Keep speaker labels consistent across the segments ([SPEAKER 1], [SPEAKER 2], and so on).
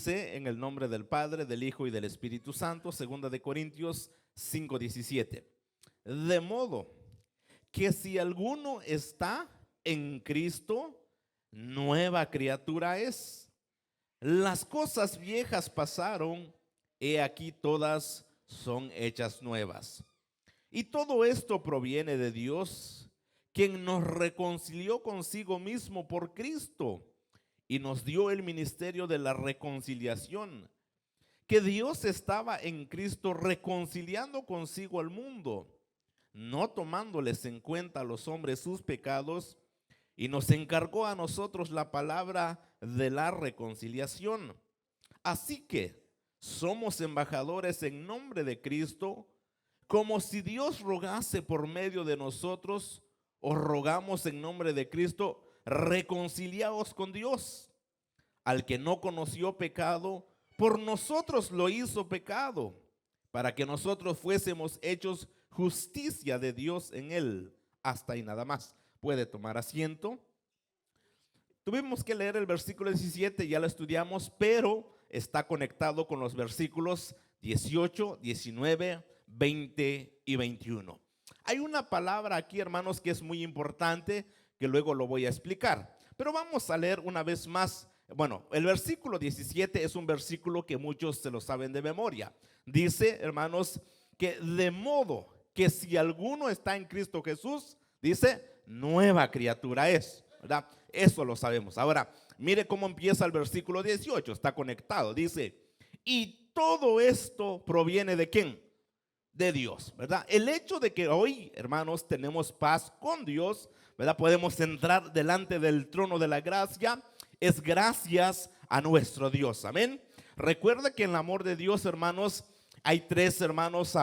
[SPEAKER 1] dice en el nombre del Padre, del Hijo y del Espíritu Santo, 2 Corintios 5:17. De modo que si alguno está en Cristo, nueva criatura es. Las cosas viejas pasaron, he aquí todas son hechas nuevas. Y todo esto proviene de Dios, quien nos reconcilió consigo mismo por Cristo y nos dio el ministerio de la reconciliación, que Dios estaba en Cristo reconciliando consigo al mundo, no tomándoles en cuenta a los hombres sus pecados, y nos encargó a nosotros la palabra de la reconciliación. Así que somos embajadores en nombre de Cristo, como si Dios rogase por medio de nosotros. Os rogamos en nombre de Cristo, reconciliaos con Dios. Al que no conoció pecado, por nosotros lo hizo pecado, para que nosotros fuésemos hechos justicia de Dios en él. Hasta ahí nada más. Puede tomar asiento. Tuvimos que leer el versículo 17, ya lo estudiamos, pero está conectado con los versículos 18, 19, 20 y 21. Hay una palabra aquí, hermanos, que es muy importante, que luego lo voy a explicar. Pero vamos a leer una vez más. Bueno, el versículo 17 es un versículo que muchos se lo saben de memoria. Dice, hermanos, que de modo que si alguno está en Cristo Jesús, dice, nueva criatura es, ¿verdad? Eso lo sabemos. Ahora, mire cómo empieza el versículo 18, está conectado. Dice, y todo esto proviene ¿de quién? De Dios, ¿verdad? El hecho de que hoy, hermanos, tenemos paz con Dios, ¿verdad? Podemos entrar delante del trono de la gracia, es gracias a nuestro Dios, amén. Recuerda que en el amor de Dios, hermanos, hay tres, hermanos,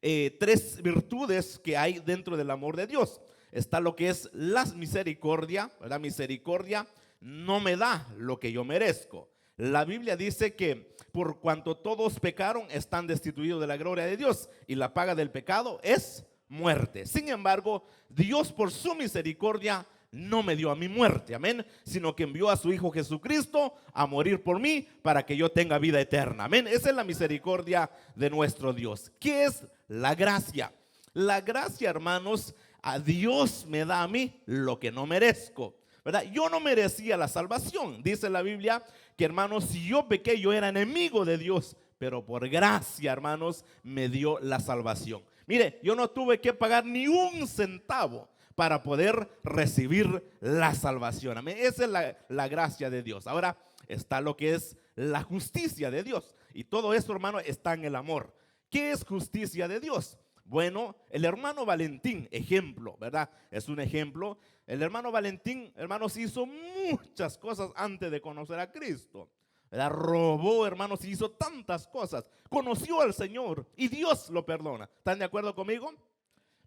[SPEAKER 1] tres virtudes que hay dentro del amor de Dios. Está lo que es la misericordia, ¿verdad? Misericordia no me da lo que yo merezco. La Biblia dice que por cuanto todos pecaron, están destituidos de la gloria de Dios, y la paga del pecado es muerte. Sin embargo, Dios por su misericordia no me dio a mi muerte, amén, sino que envió a su Hijo Jesucristo a morir por mí para que yo tenga vida eterna, amén. Esa es la misericordia de nuestro Dios. ¿Qué es la gracia? La gracia, hermanos, a Dios me da a mí lo que no merezco, ¿verdad? Yo no merecía la salvación. Dice la Biblia que, hermanos, si yo pequé, yo era enemigo de Dios, pero por gracia, hermanos, me dio la salvación. Mire, yo no tuve que pagar ni un centavo para poder recibir la salvación, amén. Esa es la gracia de Dios. Ahora está lo que es la justicia de Dios, y todo eso, hermano, está en el amor. ¿Qué es justicia de Dios? Bueno, el hermano Valentín, ejemplo, ¿verdad? Es un ejemplo. El hermano Valentín, hermanos, hizo muchas cosas antes de conocer a Cristo, ¿verdad? Robó, hermanos, hizo tantas cosas. Conoció al Señor y Dios lo perdona. ¿Están de acuerdo conmigo?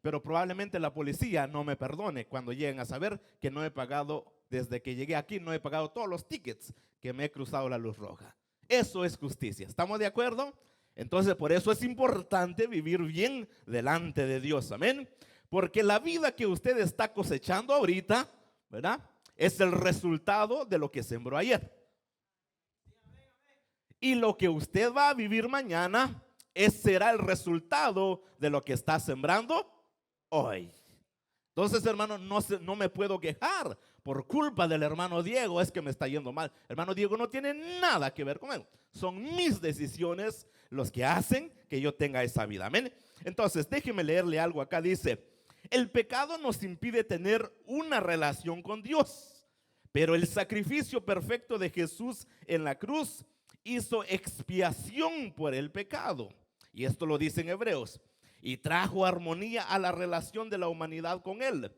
[SPEAKER 1] Pero probablemente la policía no me perdone cuando lleguen a saber que no he pagado, desde que llegué aquí, no he pagado todos los tickets que me he cruzado la luz roja. Eso es justicia. ¿Estamos de acuerdo? Entonces, por eso es importante vivir bien delante de Dios, amén. Porque la vida que usted está cosechando ahorita, ¿verdad? Es el resultado de lo que sembró ayer. Y lo que usted va a vivir mañana, será el resultado de lo que está sembrando hoy. Entonces, hermano, no me puedo quejar por culpa del hermano Diego, es que me está yendo mal. Hermano Diego no tiene nada que ver con él. Son mis decisiones los que hacen que yo tenga esa vida, amén. Entonces, déjeme leerle algo acá. Dice, el pecado nos impide tener una relación con Dios, pero el sacrificio perfecto de Jesús en la cruz hizo expiación por el pecado. Y esto lo dice en Hebreos. Y trajo armonía a la relación de la humanidad con él.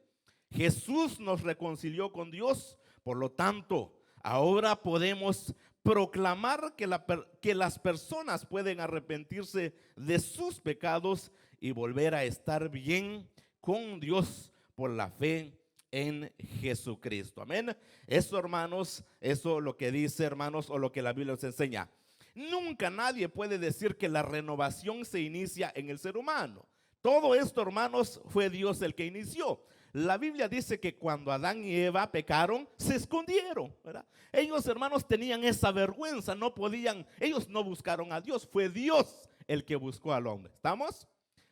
[SPEAKER 1] Jesús nos reconcilió con Dios, por lo tanto, ahora podemos proclamar que las personas pueden arrepentirse de sus pecados y volver a estar bien con Dios por la fe en Jesucristo, amén. Eso, hermanos, eso lo que dice, hermanos, o lo que la Biblia nos enseña. Nunca nadie puede decir que la renovación se inicia en el ser humano. Todo esto, hermanos, fue Dios el que inició. La Biblia dice que cuando Adán y Eva pecaron, se escondieron, ¿verdad? Ellos, hermanos, tenían esa vergüenza, no podían, ellos no buscaron a Dios, fue Dios el que buscó al hombre. ¿Estamos?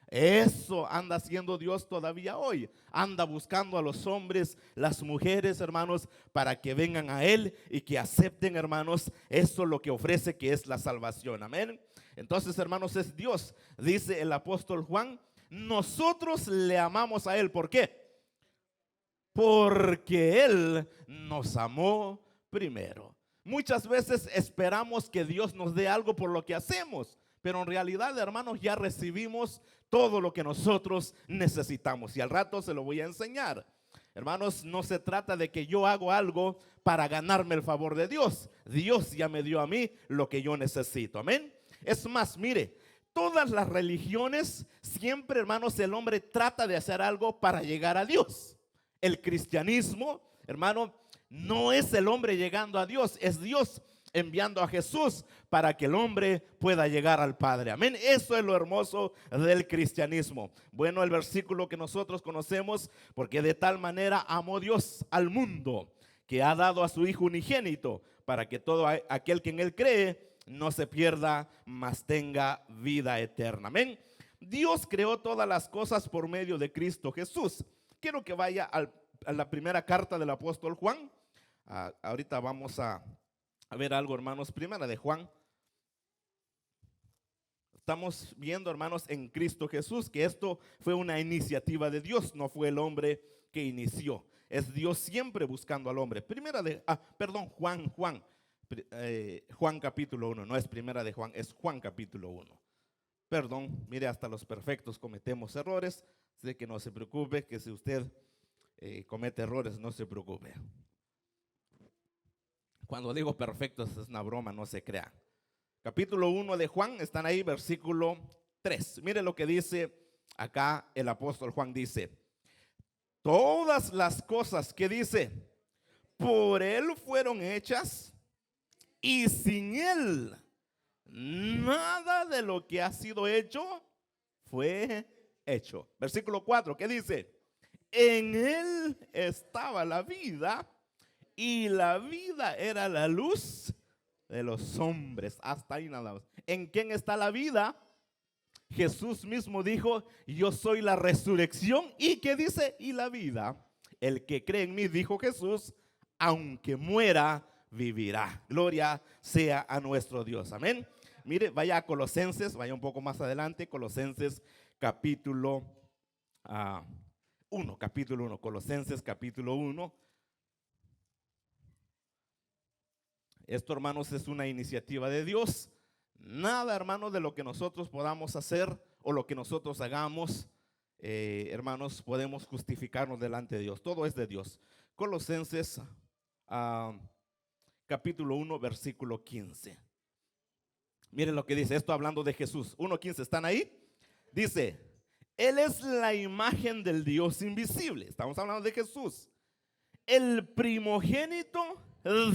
[SPEAKER 1] Eso anda haciendo Dios todavía hoy. Anda buscando a los hombres, las mujeres, hermanos, para que vengan a Él y que acepten, hermanos, eso lo que ofrece, que es la salvación. Amén. Entonces, hermanos, es Dios. Dice el apóstol Juan, nosotros le amamos a Él. ¿Por qué? Porque Él nos amó primero. Muchas veces esperamos que Dios nos dé algo por lo que hacemos, pero en realidad, hermanos, ya recibimos todo lo que nosotros necesitamos. Y al rato se lo voy a enseñar. Hermanos, no se trata de que yo hago algo para ganarme el favor de Dios. Dios ya me dio a mí lo que yo necesito. Amén. Es más, mire, todas las religiones, siempre, hermanos, el hombre trata de hacer algo para llegar a Dios. El cristianismo, hermano, no es el hombre llegando a Dios, es Dios enviando a Jesús para que el hombre pueda llegar al Padre. Amén. Eso es lo hermoso del cristianismo. Bueno, el versículo que nosotros conocemos, porque de tal manera amó Dios al mundo, que ha dado a su Hijo unigénito, para que todo aquel que en Él cree no se pierda, mas tenga vida eterna. Amén. Dios creó todas las cosas por medio de Cristo Jesús. Quiero que vaya a la primera carta del apóstol Juan. Ahorita vamos a ver algo, hermanos. Primera de Juan. Estamos viendo, hermanos, en Cristo Jesús, que esto fue una iniciativa de Dios, no fue el hombre que inició. Es Dios siempre buscando al hombre. Juan capítulo 1, no es primera de Juan, es Juan capítulo 1. Perdón, mire, hasta los perfectos cometemos errores. Sé que no se preocupe, que si usted comete errores, no se preocupe. Cuando digo perfectos es una broma, no se crea. Capítulo 1 de Juan, están ahí, versículo 3. Mire lo que dice acá el apóstol Juan, dice: todas las cosas que dice, por Él fueron hechas, y sin Él nada de lo que ha sido hecho fue hecho. Versículo 4, ¿qué dice? En Él estaba la vida, y la vida era la luz de los hombres. Hasta ahí nada más. ¿En quién está la vida? Jesús mismo dijo: yo soy la resurrección. ¿Y qué dice? Y la vida. El que cree en mí, dijo Jesús, aunque muera, vivirá. Gloria sea a nuestro Dios. Amén. Mire, vaya a Colosenses, vaya un poco más adelante. Colosenses capítulo 1, Colosenses capítulo 1. Esto, hermanos, es una iniciativa de Dios. Nada, hermanos, de lo que nosotros podamos hacer o lo que nosotros hagamos, hermanos, podemos justificarnos delante de Dios. Todo es de Dios. Colosenses capítulo 1, versículo 15. Miren lo que dice, esto hablando de Jesús. 1:15, ¿están ahí? Dice: Él es la imagen del Dios invisible. Estamos hablando de Jesús, el primogénito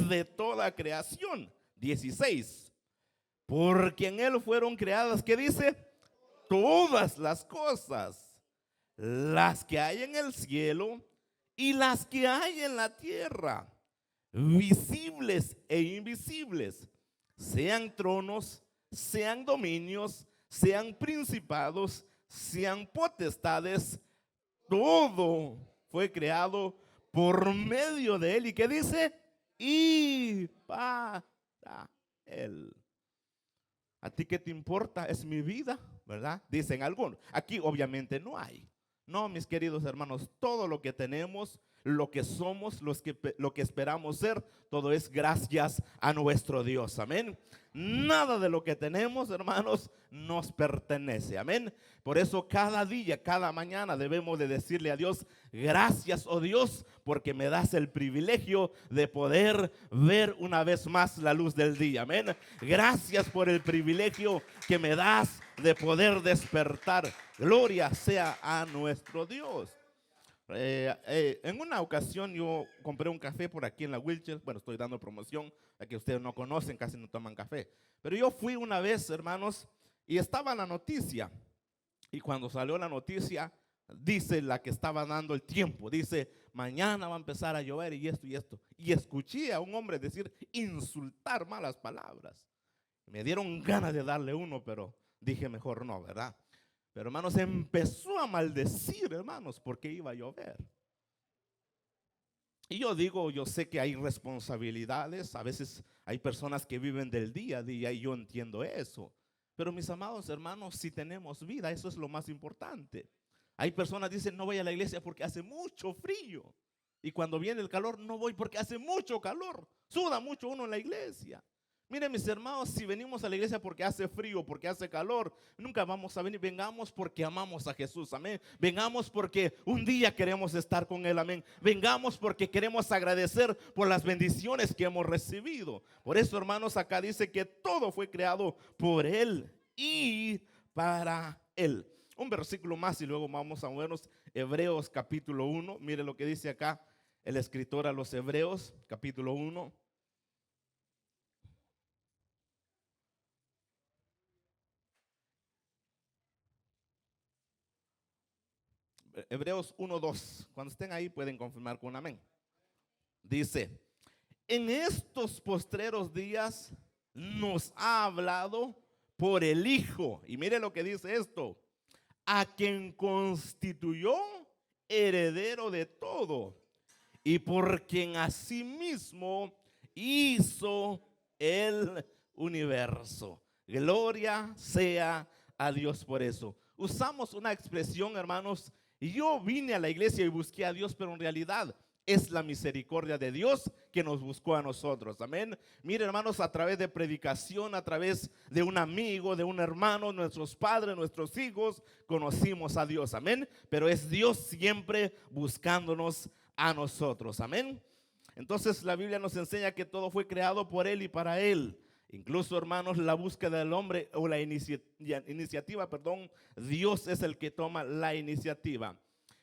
[SPEAKER 1] de toda creación. 16. Porque en Él fueron creadas, ¿qué dice? Todas las cosas, las que hay en el cielo y las que hay en la tierra, visibles e invisibles, sean tronos, sean dominios, sean principados, sean potestades. Todo fue creado por medio de Él. ¿Y qué dice? Y para Él. ¿A ti qué te importa? Es mi vida, ¿verdad? Dicen algunos. Aquí obviamente no hay. No, mis queridos hermanos, todo lo que tenemos, lo que somos, lo que esperamos ser, todo es gracias a nuestro Dios. Amén. Nada de lo que tenemos, hermanos, nos pertenece. Amén. Por eso cada día, cada mañana debemos de decirle a Dios: gracias, oh Dios, porque me das el privilegio de poder ver una vez más la luz del día. Amén. Gracias por el privilegio que me das de poder despertar. Gloria sea a nuestro Dios. En una ocasión yo compré un café por aquí en la Wilshire. Bueno, estoy dando promoción a que ustedes no conocen, casi no toman café. Pero yo fui una vez, hermanos, y estaba la noticia. Y cuando salió la noticia, dice la que estaba dando el tiempo, dice, mañana va a empezar a llover y esto y esto. Y escuché a un hombre decir, insultar malas palabras. Me dieron ganas de darle uno, pero dije mejor no, ¿verdad? Pero hermanos, empezó a maldecir, hermanos, porque iba a llover. Y yo digo, yo sé que hay responsabilidades, a veces hay personas que viven del día a día y yo entiendo eso. Pero mis amados hermanos, si tenemos vida, eso es lo más importante. Hay personas que dicen, no voy a la iglesia porque hace mucho frío. Y cuando viene el calor, no voy porque hace mucho calor. Suda mucho uno en la iglesia. Miren mis hermanos, si venimos a la iglesia porque hace frío, porque hace calor, nunca vamos a venir. Vengamos porque amamos a Jesús, amén. Vengamos porque un día queremos estar con Él, amén. Vengamos porque queremos agradecer por las bendiciones que hemos recibido. Por eso, hermanos, acá dice que todo fue creado por Él y para Él. Un versículo más y luego vamos a movernos. Hebreos capítulo 1. Mire lo que dice acá el escritor a los Hebreos, capítulo 1. Hebreos 1:2. Cuando estén ahí pueden confirmar con un amén. Dice, en estos postreros días nos ha hablado por el Hijo. Y mire lo que dice esto. A quien constituyó heredero de todo y por quien asimismo hizo el universo. Gloria sea a Dios por eso. Usamos una expresión, hermanos, yo vine a la iglesia y busqué a Dios, pero en realidad es la misericordia de Dios que nos buscó a nosotros, amén. Mire, hermanos, a través de predicación, a través de un amigo, de un hermano, nuestros padres, nuestros hijos, conocimos a Dios, amén. Pero es Dios siempre buscándonos a nosotros, amén. Entonces la Biblia nos enseña que todo fue creado por Él y para Él. Incluso, hermanos, la búsqueda del hombre o la iniciativa, Dios es el que toma la iniciativa.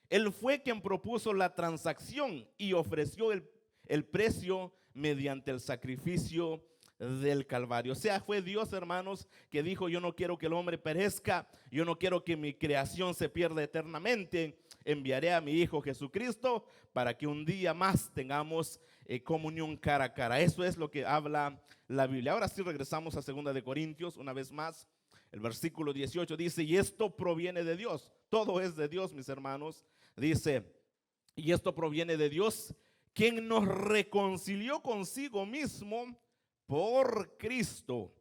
[SPEAKER 1] Él fue quien propuso la transacción y ofreció el precio mediante el sacrificio del Calvario. O sea, fue Dios, hermanos, que dijo, yo no quiero que el hombre perezca, yo no quiero que mi creación se pierda eternamente. Enviaré a mi Hijo Jesucristo para que un día más tengamos comunión cara a cara. Eso es lo que habla la Biblia. Ahora sí regresamos a 2 de Corintios una vez más. El versículo 18 dice, y esto proviene de Dios. Todo es de Dios, mis hermanos. Dice, y esto proviene de Dios, quien nos reconcilió consigo mismo por Cristo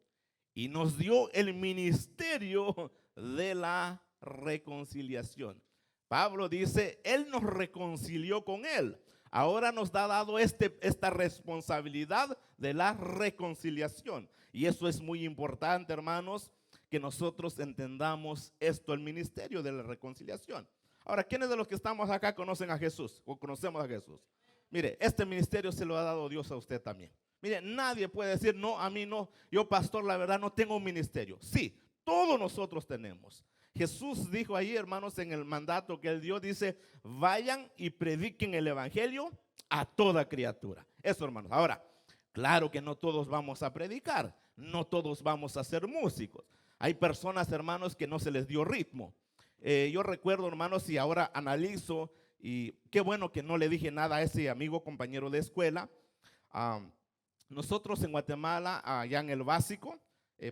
[SPEAKER 1] y nos dio el ministerio de la reconciliación. Pablo dice, Él nos reconcilió con Él. Ahora nos ha dado esta responsabilidad de la reconciliación. Y eso es muy importante, hermanos, que nosotros entendamos esto, el ministerio de la reconciliación. Ahora, ¿quiénes de los que estamos acá conocen a Jesús o conocemos a Jesús? Mire, este ministerio se lo ha dado Dios a usted también. Mire, nadie puede decir, no, a mí no, yo pastor, la verdad no tengo un ministerio. Sí, todos nosotros tenemos. Jesús dijo ahí, hermanos, en el mandato que Él dio, dice, vayan y prediquen el evangelio a toda criatura. Eso, hermanos. Ahora, claro que no todos vamos a predicar, no todos vamos a ser músicos. Hay personas, hermanos, que no se les dio ritmo. Yo recuerdo, hermanos, y ahora analizo, y qué bueno que no le dije nada a ese amigo, compañero de escuela. Nosotros en Guatemala, allá en el básico,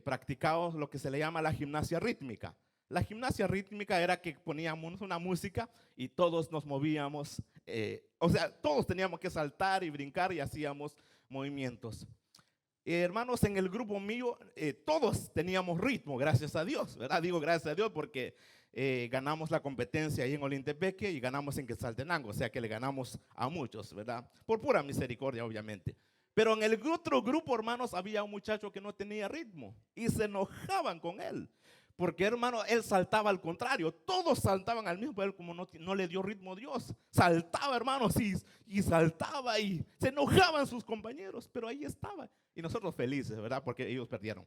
[SPEAKER 1] practicamos lo que se le llama la gimnasia rítmica. La gimnasia rítmica era que poníamos una música y todos nos movíamos, o sea, todos teníamos que saltar y brincar y hacíamos movimientos. Hermanos, en el grupo mío, todos teníamos ritmo, gracias a Dios, ¿verdad? Digo gracias a Dios porque ganamos la competencia ahí en Olintepeque y ganamos en Quetzaltenango, o sea que le ganamos a muchos, ¿verdad? Por pura misericordia, obviamente. Pero en el otro grupo, hermanos, había un muchacho que no tenía ritmo y se enojaban con él. Porque, hermano, él saltaba al contrario. Todos saltaban al mismo, pero él como no le dio ritmo a Dios. Saltaba, hermanos, y saltaba y se enojaban sus compañeros. Pero ahí estaba. Y nosotros felices, ¿verdad? Porque ellos perdieron.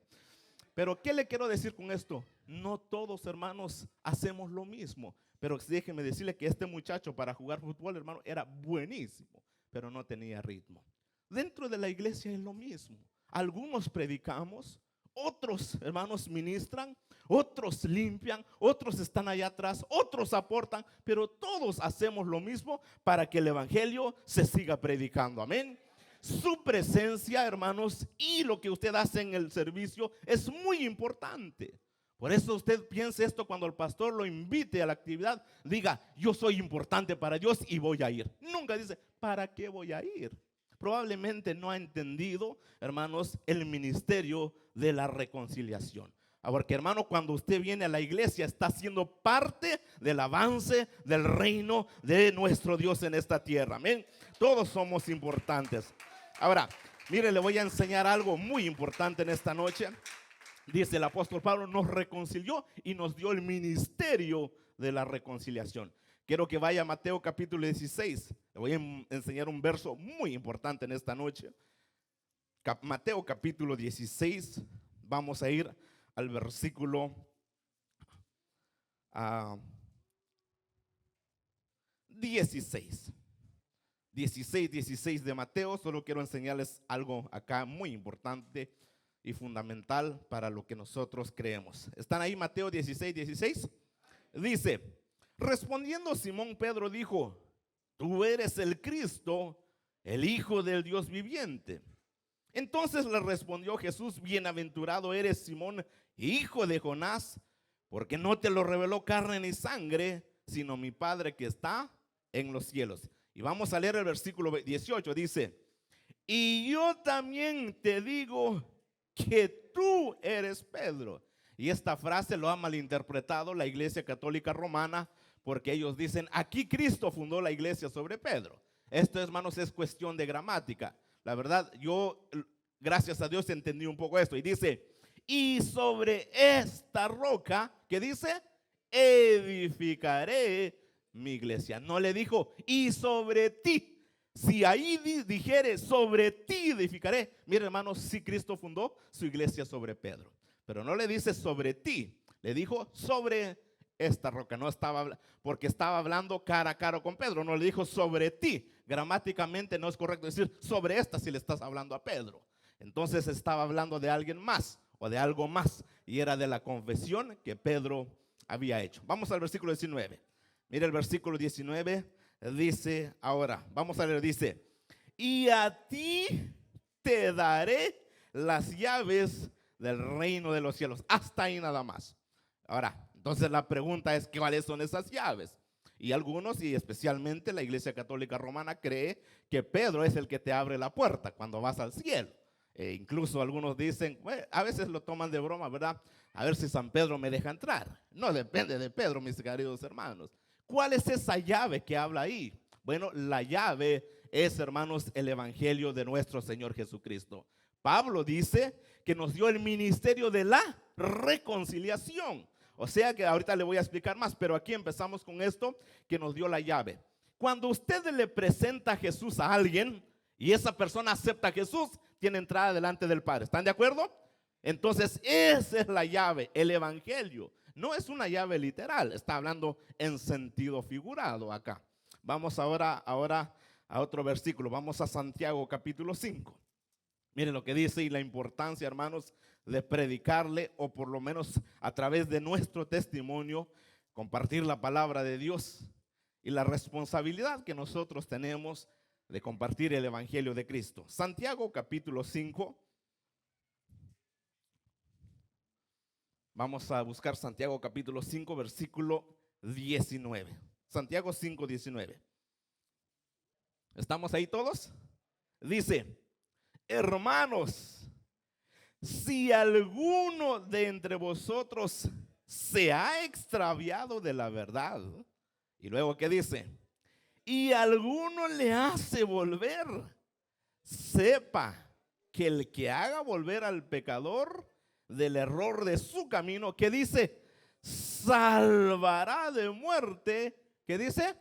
[SPEAKER 1] Pero, ¿qué le quiero decir con esto? No todos, hermanos, hacemos lo mismo. Pero déjeme decirle que este muchacho para jugar fútbol, hermano, era buenísimo. Pero no tenía ritmo. Dentro de la iglesia es lo mismo. Algunos predicamos, Otros, hermanos, ministran, otros limpian, otros están allá atrás, otros aportan, pero todos hacemos lo mismo para que el evangelio se siga predicando. Amén. Su presencia, hermanos, y lo que usted hace en el servicio es muy importante. Por eso usted piense esto cuando el pastor lo invite a la actividad. Diga, yo soy importante para Dios y voy a ir. Nunca dice, ¿para qué voy a ir? Probablemente no ha entendido, hermanos, el ministerio de la reconciliación. Porque, hermano, cuando usted viene a la iglesia, está siendo parte del avance del reino de nuestro Dios en esta tierra. Amén. Todos somos importantes. Ahora, mire, le voy a enseñar algo muy importante en esta noche. Dice el apóstol Pablo, nos reconcilió y nos dio el ministerio de la reconciliación. Quiero que vaya a Mateo capítulo 16. Le voy a enseñar un verso muy importante en esta noche. Mateo capítulo 16. Vamos a ir al versículo 16. 16 de Mateo. Solo quiero enseñarles algo acá muy importante y fundamental para lo que nosotros creemos. ¿Están ahí? Mateo 16. Dice, respondiendo Simón Pedro dijo, tú eres el Cristo, el Hijo del Dios viviente. Entonces le respondió Jesús, bienaventurado eres Simón, hijo de Jonás, porque no te lo reveló carne ni sangre, sino mi Padre que está en los cielos. Y vamos a leer el versículo 18, dice, y yo también te digo que tú eres Pedro. Y esta frase lo ha malinterpretado la Iglesia Católica Romana, porque ellos dicen, aquí Cristo fundó la iglesia sobre Pedro. Esto, hermanos, es cuestión de gramática. La verdad, yo, gracias a Dios, entendí un poco esto. Y dice, y sobre esta roca, ¿qué dice? Edificaré mi iglesia. No le dijo, y sobre ti. Si ahí dijere, sobre ti edificaré. Mire, hermanos, si Cristo fundó su iglesia sobre Pedro. Pero no le dice sobre ti. Le dijo sobre esta roca. No estaba, porque estaba hablando cara a cara con Pedro. No le dijo sobre ti. Gramáticamente no es correcto decir sobre esta si le estás hablando a Pedro. Entonces estaba hablando de alguien más o de algo más. Y era de la confesión que Pedro había hecho. Vamos al versículo 19. Mire el versículo 19. Dice ahora, vamos a leer, dice, y a ti te daré las llaves del reino de los cielos. Hasta ahí nada más. Ahora, entonces la pregunta es, ¿cuáles son esas llaves? Y algunos, y especialmente la Iglesia Católica Romana, cree que Pedro es el que te abre la puerta cuando vas al cielo. Incluso algunos dicen, bueno, a veces lo toman de broma, ¿verdad? A ver si San Pedro me deja entrar. No depende de Pedro, mis queridos hermanos. ¿Cuál es esa llave que habla ahí? Bueno, la llave es, hermanos, el evangelio de nuestro Señor Jesucristo. Pablo dice que nos dio el ministerio de la reconciliación. O sea que ahorita le voy a explicar más, pero aquí empezamos con esto que nos dio la llave. Cuando usted le presenta a Jesús a alguien y esa persona acepta a Jesús, tiene entrada delante del Padre. ¿Están de acuerdo? Entonces esa es la llave, el evangelio. No es una llave literal, está hablando en sentido figurado acá. Vamos ahora a otro versículo. Vamos a Santiago capítulo 5. Miren lo que dice y la importancia, hermanos, de predicarle o por lo menos a través de nuestro testimonio, compartir la palabra de Dios y la responsabilidad que nosotros tenemos de compartir el evangelio de Cristo. Santiago capítulo 5. Vamos a buscar Santiago capítulo 5, versículo 19. Santiago 5, 19. ¿Estamos ahí todos? Dice, hermanos, si alguno de entre vosotros se ha extraviado de la verdad, y luego ¿qué dice? Y alguno le hace volver, sepa que el que haga volver al pecador del error de su camino, que dice, salvará de muerte, que dice,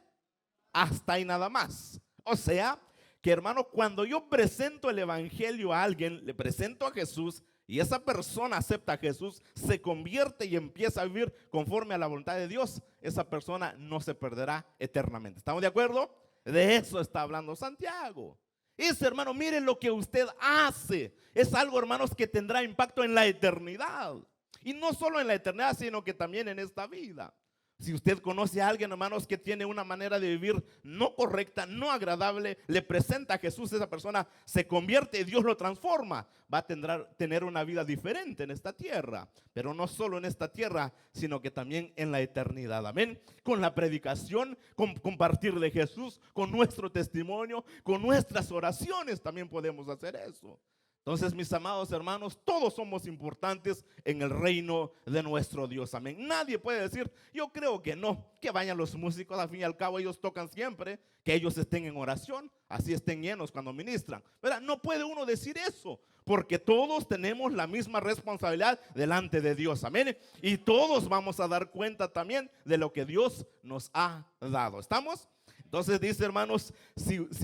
[SPEAKER 1] hasta ahí nada más. O sea, que hermano, cuando yo presento el evangelio a alguien, le presento a Jesús y esa persona acepta a Jesús, se convierte y empieza a vivir conforme a la voluntad de Dios, esa persona no se perderá eternamente. ¿Estamos de acuerdo? De eso está hablando Santiago. Ese, hermano, miren lo que usted hace. Es algo, hermanos, que tendrá impacto en la eternidad. Y no solo en la eternidad, sino que también en esta vida. Si usted conoce a alguien, hermanos, que tiene una manera de vivir no correcta, no agradable, le presenta a Jesús, esa persona se convierte y Dios lo transforma. Va a tener una vida diferente en esta tierra, pero no solo en esta tierra, sino que también en la eternidad. Amén. Con la predicación, con compartir de Jesús, con nuestro testimonio, con nuestras oraciones también podemos hacer eso. Entonces, mis amados hermanos, todos somos importantes en el reino de nuestro Dios. Amén. Nadie puede decir, yo creo que no, que vayan los músicos, al fin y al cabo ellos tocan siempre, que ellos estén en oración, así estén llenos cuando ministran. ¿Verdad? No puede uno decir eso, porque todos tenemos la misma responsabilidad delante de Dios. Amén. Y todos vamos a dar cuenta también de lo que Dios nos ha dado. ¿Estamos? Entonces dice, hermanos,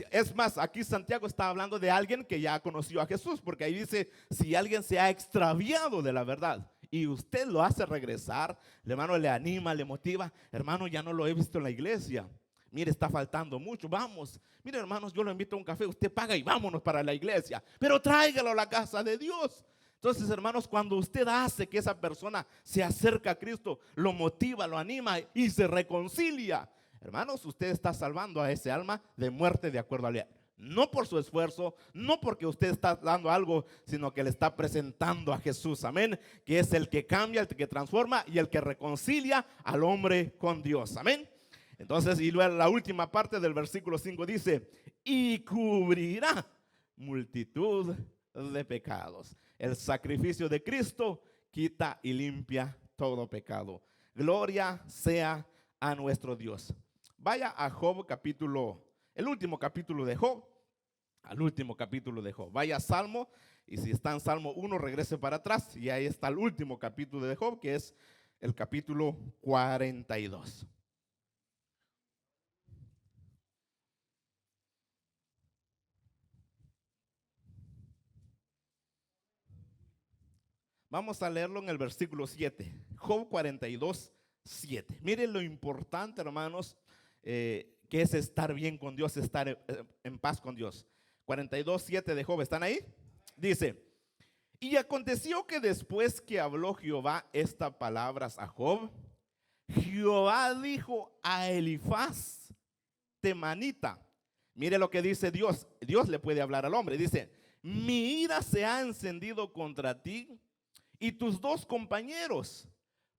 [SPEAKER 1] es más, aquí Santiago está hablando de alguien que ya conoció a Jesús, porque ahí dice, si alguien se ha extraviado de la verdad y usted lo hace regresar, el hermano le anima, le motiva, hermano, ya no lo he visto en la iglesia, mire, está faltando mucho, vamos, mire, hermanos, yo lo invito a un café, usted paga y vámonos para la iglesia, pero tráigalo a la casa de Dios. Entonces, hermanos, cuando usted hace que esa persona se acerque a Cristo, lo motiva, lo anima y se reconcilia, hermanos, usted está salvando a ese alma de muerte de acuerdo a la ley. No por su esfuerzo, no porque usted está dando algo, sino que le está presentando a Jesús, amén, que es el que cambia, el que transforma y el que reconcilia al hombre con Dios, amén. Entonces, y luego la última parte del versículo 5 dice, y cubrirá multitud de pecados. El sacrificio de Cristo quita y limpia todo pecado. Gloria sea a nuestro Dios. Vaya a Job el último capítulo de Job, al último capítulo de Job. Vaya a Salmo, y si está en Salmo 1, regrese para atrás, y ahí está el último capítulo de Job, que es el capítulo 42. Vamos a leerlo en el versículo 7, Job 42, 7. Miren lo importante, hermanos, que es estar bien con Dios, estar en paz con Dios. 42, 7 de Job, ¿están ahí? Dice, y aconteció que después que habló Jehová estas palabras a Job, Jehová dijo a Elifaz temanita, mire lo que dice Dios, Dios le puede hablar al hombre, dice, mi ira se ha encendido contra ti y tus dos compañeros,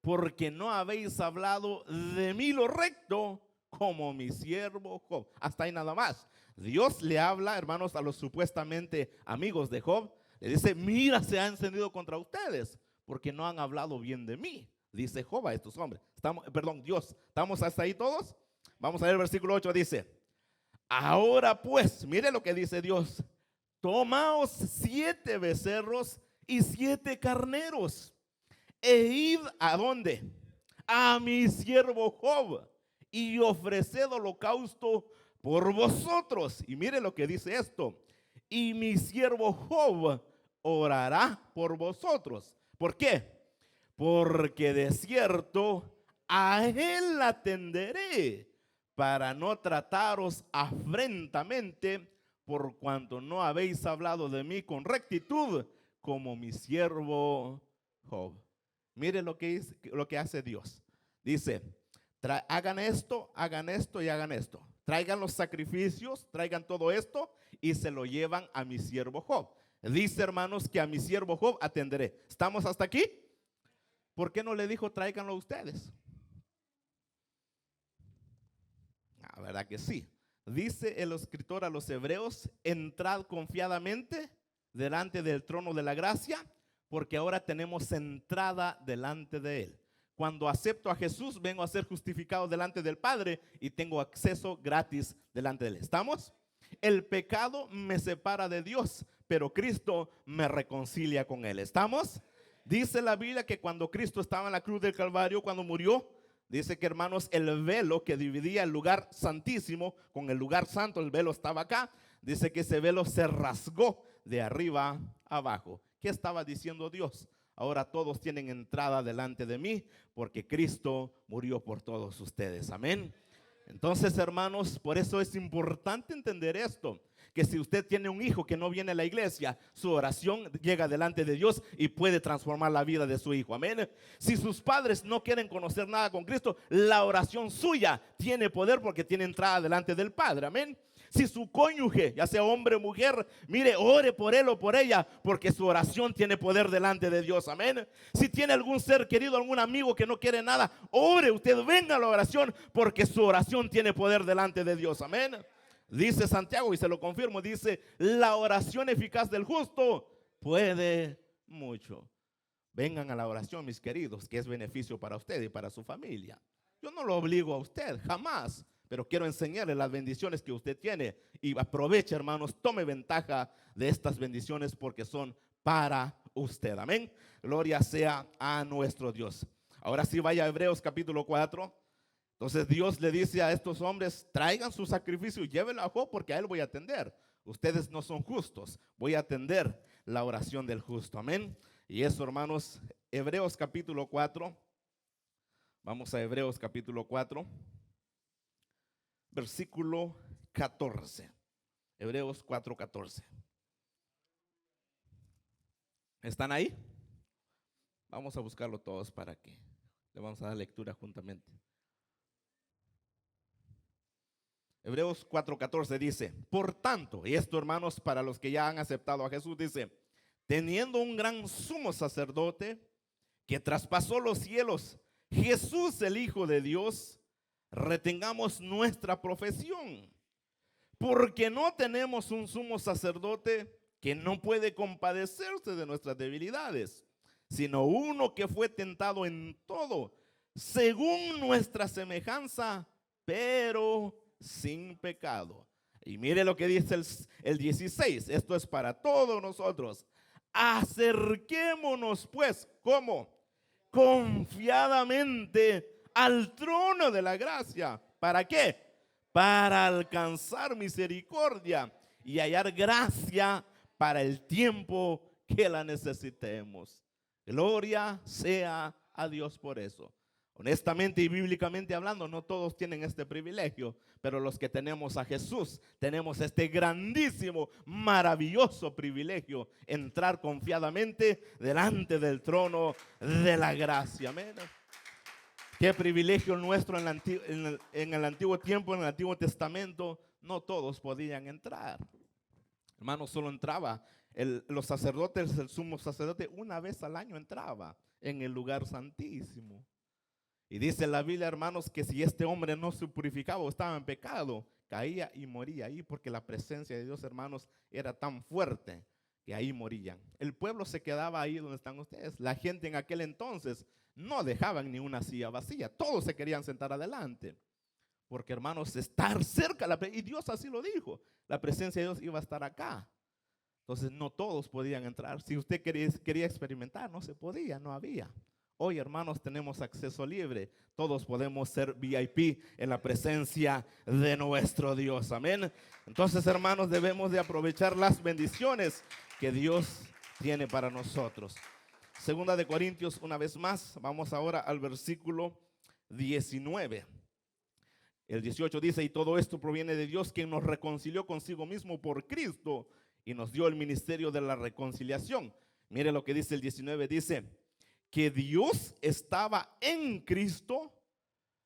[SPEAKER 1] porque no habéis hablado de mí lo recto, como mi siervo Job. Hasta ahí nada más. Dios le habla, hermanos, a los supuestamente amigos de Job. Le dice, mira, se ha encendido contra ustedes, porque no han hablado bien de mí. Dice Job a estos hombres. Dios. ¿Estamos hasta ahí todos? Vamos a ver el versículo 8, dice, ahora pues, mire lo que dice Dios. Tomaos 7 becerros y 7 carneros, e id ¿a dónde? A mi siervo Job, y ofreced holocausto por vosotros. Y mire lo que dice esto. Y mi siervo Job orará por vosotros. ¿Por qué? Porque de cierto a él atenderé, para no trataros afrentamente, por cuanto no habéis hablado de mí con rectitud, como mi siervo Job. Mire lo que hace Dios. Dice, hagan esto y hagan esto. Traigan los sacrificios, traigan todo esto y se lo llevan a mi siervo Job. Dice, hermanos, que a mi siervo Job atenderé. ¿Estamos hasta aquí? ¿Por qué no le dijo tráiganlo ustedes? La verdad que sí. Dice el escritor a los hebreos, entrad confiadamente delante del trono de la gracia, porque ahora tenemos entrada delante de él. Cuando acepto a Jesús, vengo a ser justificado delante del Padre y tengo acceso gratis delante de él. ¿Estamos? El pecado me separa de Dios, pero Cristo me reconcilia con él. ¿Estamos? Dice la Biblia que cuando Cristo estaba en la cruz del Calvario, cuando murió, dice que, hermanos, el velo que dividía el lugar santísimo con el lugar santo, el velo estaba acá. Dice que ese velo se rasgó de arriba abajo. ¿Qué estaba diciendo Dios? Ahora todos tienen entrada delante de mí, porque Cristo murió por todos ustedes. Amén. Entonces, hermanos, por eso es importante entender esto, que si usted tiene un hijo que no viene a la iglesia, su oración llega delante de Dios y puede transformar la vida de su hijo. Amén. Si sus padres no quieren conocer nada con Cristo, la oración suya tiene poder porque tiene entrada delante del Padre. Amén. Si su cónyuge, ya sea hombre o mujer, mire, ore por él o por ella, porque su oración tiene poder delante de Dios. Amén. Si tiene algún ser querido, algún amigo que no quiere nada, ore, usted venga a la oración, porque su oración tiene poder delante de Dios. Amén. Dice Santiago, y se lo confirmo, dice, la oración eficaz del justo puede mucho. Vengan a la oración, mis queridos, que es beneficio para usted y para su familia. Yo no lo obligo a usted, jamás. Pero quiero enseñarle las bendiciones que usted tiene. Y aproveche, hermanos, tome ventaja de estas bendiciones porque son para usted. Amén. Gloria sea a nuestro Dios. Ahora sí, vaya a Hebreos capítulo 4. Entonces Dios le dice a estos hombres, traigan su sacrificio y llévenlo a Job porque a él voy a atender. Ustedes no son justos, voy a atender la oración del justo. Amén. Y eso, hermanos, Hebreos capítulo 4. Vamos a Hebreos capítulo 4. Versículo 14. Hebreos 4:14. ¿Están ahí? Vamos a buscarlo todos para que le vamos a dar lectura juntamente. Hebreos 4:14 dice, por tanto, y esto, hermanos, para los que ya han aceptado a Jesús, dice, teniendo un gran sumo sacerdote que traspasó los cielos, Jesús el Hijo de Dios, retengamos nuestra profesión, porque no tenemos un sumo sacerdote que no puede compadecerse de nuestras debilidades, sino uno que fue tentado en todo, según nuestra semejanza, pero sin pecado. Y mire lo que dice el 16, esto es para todos nosotros. Acerquémonos pues, ¿cómo? Confiadamente al trono de la gracia. ¿Para qué? Para alcanzar misericordia y hallar gracia para el tiempo que la necesitemos. Gloria sea a Dios por eso. Honestamente y bíblicamente hablando, no todos tienen este privilegio, pero los que tenemos a Jesús, tenemos este grandísimo, maravilloso privilegio, entrar confiadamente delante del trono de la gracia. Amén. Qué privilegio nuestro en el antiguo tiempo, en el Antiguo Testamento, no todos podían entrar. Hermano, solo entraba los sacerdotes, el sumo sacerdote, una vez al año entraba en el lugar santísimo. Y dice la Biblia, hermanos, que si este hombre no se purificaba o estaba en pecado, caía y moría ahí, porque la presencia de Dios, hermanos, era tan fuerte que ahí morían. El pueblo se quedaba ahí donde están ustedes. La gente en aquel entonces no dejaban ni una silla vacía, todos se querían sentar adelante, porque, hermanos, estar cerca, y Dios así lo dijo, la presencia de Dios iba a estar acá. Entonces no todos podían entrar. Si usted quería experimentar, no se podía, no había. Hoy, hermanos, tenemos acceso libre. Todos podemos ser VIP en la presencia de nuestro Dios. Amén. Entonces, hermanos, debemos de aprovechar las bendiciones que Dios tiene para nosotros. Segunda de Corintios, una vez más, vamos ahora al versículo 19. El 18 dice, y todo esto proviene de Dios, quien nos reconcilió consigo mismo por Cristo y nos dio el ministerio de la reconciliación. Mire lo que dice el 19, dice que Dios estaba en Cristo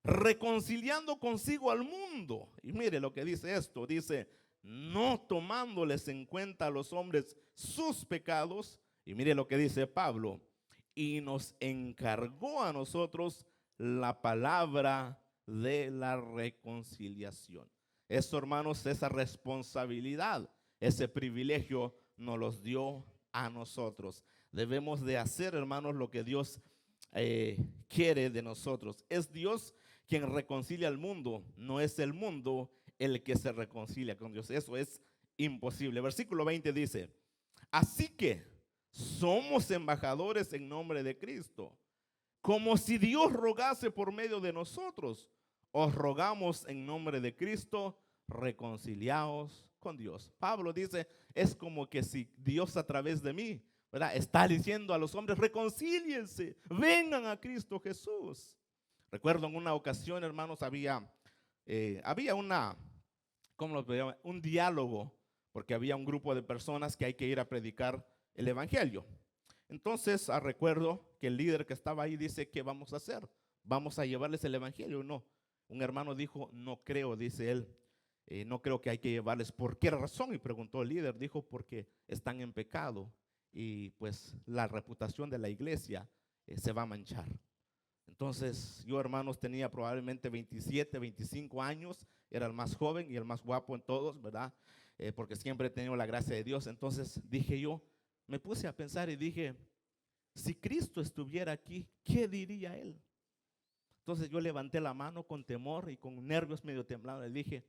[SPEAKER 1] reconciliando consigo al mundo. Y mire lo que dice esto, dice, no tomándoles en cuenta a los hombres sus pecados. Y mire lo que dice Pablo, y nos encargó a nosotros la palabra de la reconciliación. Eso, hermanos, esa responsabilidad, ese privilegio nos los dio a nosotros. Debemos de hacer, hermanos, lo que Dios quiere de nosotros. Es Dios quien reconcilia al mundo, no es el mundo el que se reconcilia con Dios. Eso es imposible. Versículo 20 dice, así que somos embajadores en nombre de Cristo, como si Dios rogase por medio de nosotros. Os rogamos en nombre de Cristo, reconciliaos con Dios. Pablo dice, es como que si Dios a través de mí, ¿verdad?, está diciendo a los hombres, reconcíliense, vengan a Cristo Jesús. Recuerdo en una ocasión, hermanos, había había ¿cómo lo llama? Un diálogo, porque había un grupo de personas que hay que ir a predicar el evangelio. Entonces, recuerdo que el líder que estaba ahí dice: ¿qué vamos a hacer? ¿Vamos a llevarles el evangelio o no? Un hermano dijo: no creo, dice él, no creo que hay que llevarles. ¿Por qué razón? Y preguntó el líder. Dijo: porque están en pecado y pues la reputación de la iglesia se va a manchar. Entonces yo, hermanos, tenía probablemente 27, 25 años, era el más joven y el más guapo en todos, ¿verdad? Porque siempre he tenido la gracia de Dios. Entonces me puse a pensar y dije: si Cristo estuviera aquí, ¿qué diría Él? Entonces yo levanté la mano con temor y con nervios medio temblando. Le dije: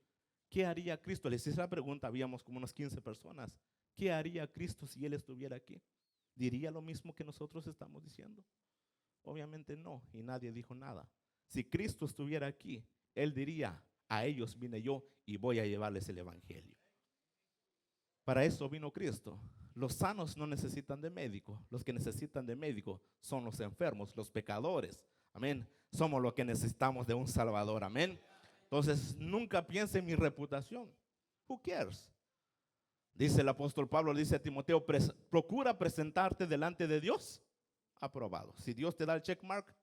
[SPEAKER 1] ¿qué haría Cristo? Les hice la pregunta, habíamos como unas 15 personas. ¿Qué haría Cristo si Él estuviera aquí? ¿Diría lo mismo que nosotros estamos diciendo? Obviamente no, y nadie dijo nada. Si Cristo estuviera aquí, Él diría: a ellos vine yo y voy a llevarles el evangelio. Para eso vino Cristo. Los sanos no necesitan de médico, los que necesitan de médico son los enfermos, los pecadores. Amén. Somos los que necesitamos de un Salvador. Amén. Entonces, nunca piense en mi reputación. Who cares? Dice el apóstol Pablo, dice a Timoteo: procura presentarte delante de Dios aprobado. Si Dios te da el check mark,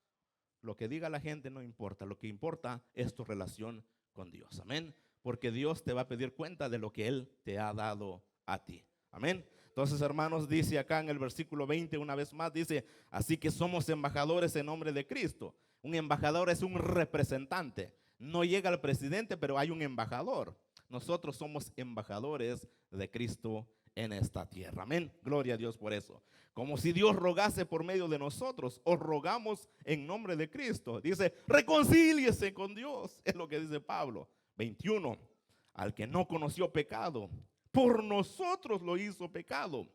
[SPEAKER 1] lo que diga la gente no importa. Lo que importa es tu relación con Dios. Amén. Porque Dios te va a pedir cuenta de lo que Él te ha dado a ti. Amén. Entonces, hermanos, dice acá en el versículo 20 una vez más, dice: así que somos embajadores en nombre de Cristo. Un embajador es un representante. No llega al presidente, pero hay un embajador. Nosotros somos embajadores de Cristo en esta tierra. Amén. Gloria a Dios por eso. Como si Dios rogase por medio de nosotros, os rogamos en nombre de Cristo. Dice: reconcíliese con Dios. Es lo que dice Pablo. 21. Al que no conoció pecado, por nosotros lo hizo pecado,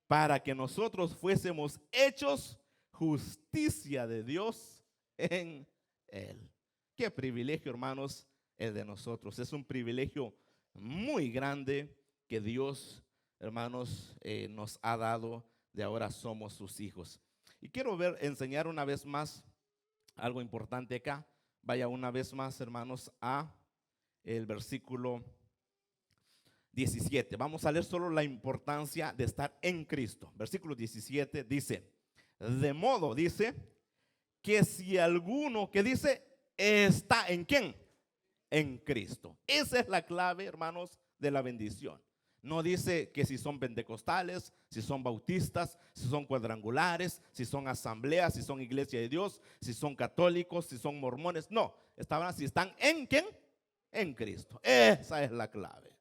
[SPEAKER 1] para que nosotros fuésemos hechos justicia de Dios en Él. Qué privilegio, hermanos, el de nosotros. Es un privilegio muy grande que Dios, hermanos, nos ha dado. De ahora somos sus hijos. Y quiero enseñar una vez más algo importante acá. Vaya una vez más, hermanos, a el versículo 17. Vamos a leer solo la importancia de estar en Cristo. Versículo 17 dice: de modo, dice, que si alguno, que dice, está en ¿quién? En Cristo. Esa es la clave, hermanos, de la bendición. No dice que si son pentecostales, si son bautistas, si son cuadrangulares, si son asambleas, si son iglesia de Dios, si son católicos, si son mormones. No, si están en ¿quién? En Cristo. Esa es la clave.